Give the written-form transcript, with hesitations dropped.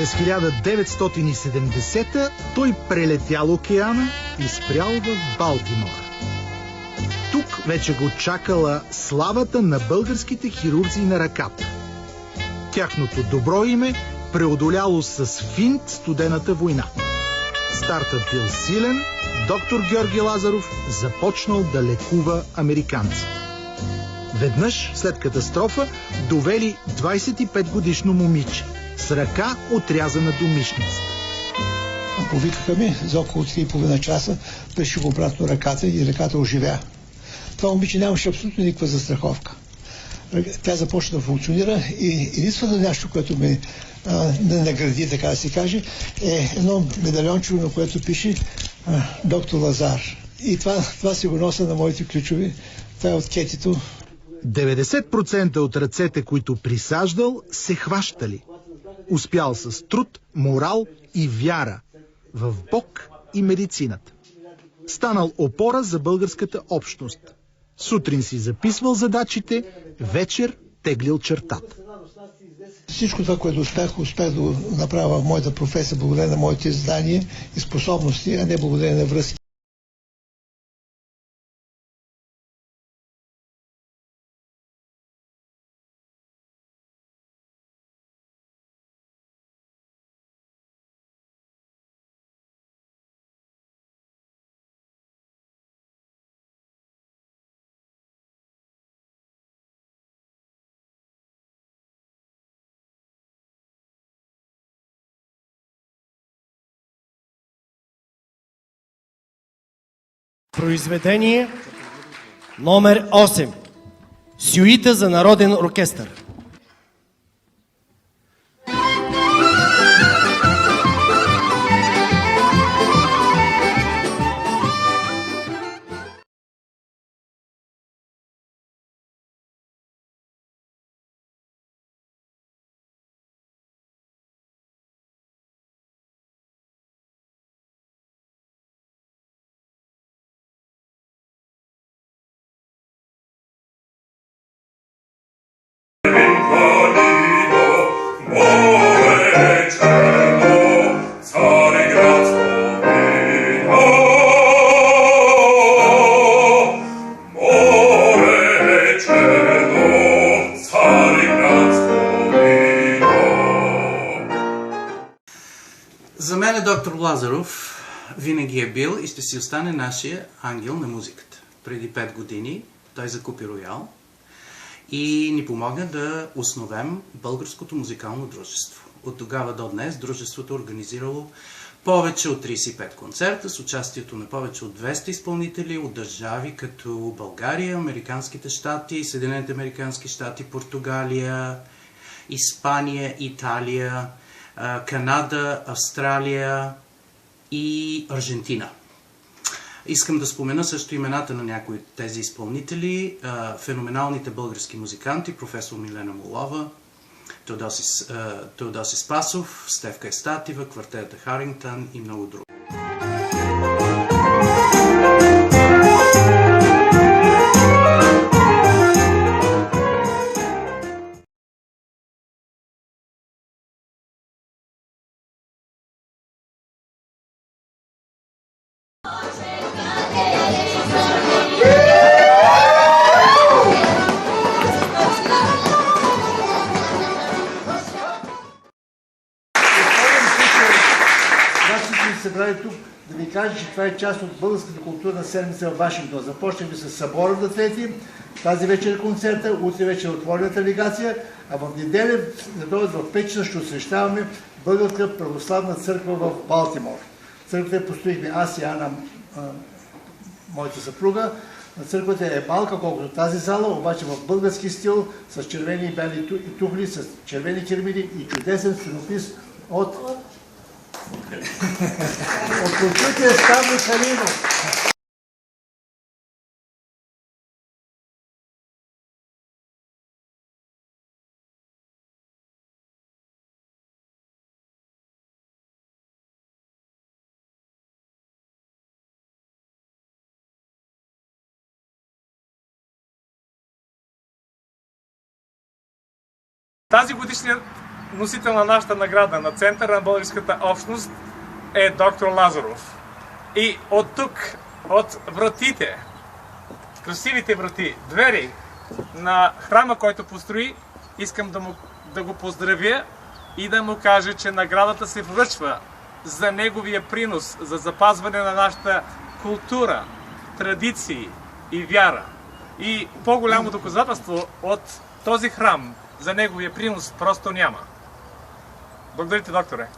През 1970 той прелетял океана и спрял в Балтимор. Тук вече го чакала славата на българските хирурзи на ръката. Тяхното добро име преодоляло с финт студената война. Стартът бил силен, доктор Георги Лазаров започнал да лекува американци. Веднъж след катастрофа довели 25-годишно момиче с ръка отрязана до мишницата. Повикаха ми за около 3,5 часа, приших обратно ръката и ръката оживя. Това момиче нямаше абсолютно никаква застраховка. Тя започна да функционира и единственото нещо, което ме награди, така да се каже, е едно медальончево, на което пише доктор Лазар. И това си го нося на моите ключови. Това е от кетито. 90% от ръцете, които присаждал, се хващали. Успял с труд, морал и вяра в Бог и медицината. Станал опора за българската общност. Сутрин си записвал задачите, вечер теглил чертата. Всичко това, което успях да го направя в моята професия, благодарение на моите знания и способности, а не благодарение на връзки. Произведение номер 8. Сюита за народен оркестър. За мен доктор Лазаров винаги е бил и ще си остане нашия ангел на музиката. Преди 5 години той закупи роял и ни помогна да основем Българското музикално дружество. От тогава до днес дружеството е организирало повече от 35 концерта с участието на повече от 200 изпълнители от държави като България, Американските щати, Съединените американски щати, Португалия, Испания, Италия, Канада, Австралия и Аржентина. Искам да спомена също имената на някои от тези изпълнители, феноменалните български музиканти, професор Милена Молова, Теодоси Спасов, Стефка Естатива, квартета Харингтън и много други. Събрали тук да ви кажа, че това е част от българската културна седмица в Вашингтон. Започнахме с събора на трети, тази вечер е концерта, утре вече е отворената легация, а в неделя, в 5 часа ще освещаваме Българска православна църква в Балтимор. Църквата построихме аз и Ана, моята съпруга. Църквата е малка, колкото тази зала, обаче в български стил, с червени и бели тухли, с червени кермиди и чудесен сценопис от прочутия Ставро Калинов. Тази годишния носител на нашата награда на Центъра на българската общност е доктор Лазаров. И от тук, от вратите, красивите врати, двери на храма, който построи, искам да го поздравя и да му кажа, че наградата се връчва за неговия принос за запазване на нашата култура, традиции и вяра. И по-голямо доказателство от този храм за неговия принос просто няма. Благодаря ти, докторе.